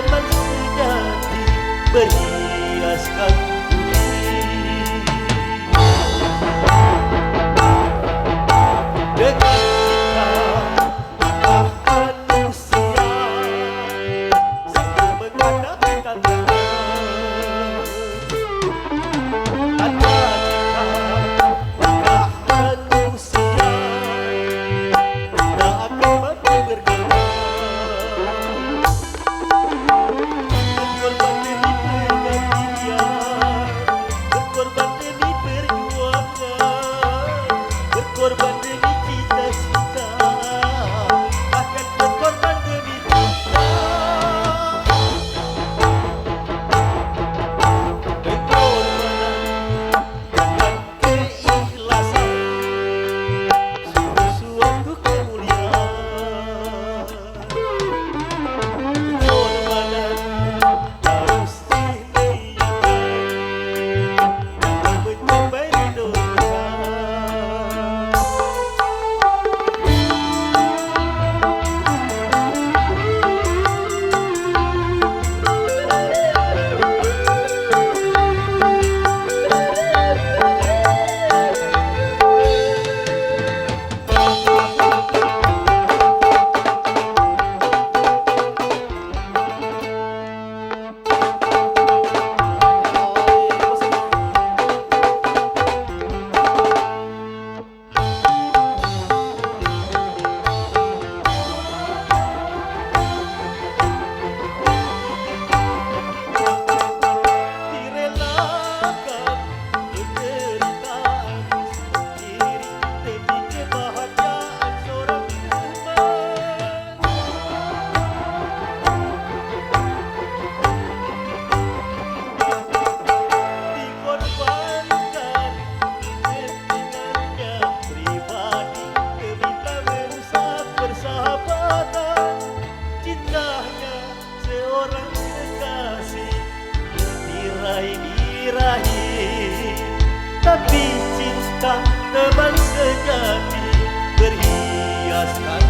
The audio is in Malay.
teman sejati berhiaskan budi. Dengan kita manusia saling mengandalkan tanpa cinta maka manusia tak akan mampu bergerak. Berkorban demi pengabdian, berkorban demi perjuangan, berkorban demi cita-cita, bahkan berkorban demi cinta. Pengorbanan dengan keikhlasan sungguh suatu kemuliaan. Pengorbanan harus diniatkan dalam mencapai ridhonya. Direlakan penderitaan sendiri demi kebahagiaan seorang teman. Dikorbankan kepentingannya pribadi demi tak merusak persahabatan. Cintanya seorang kekasih diraih, tapi cinta teman sejati berhiaskan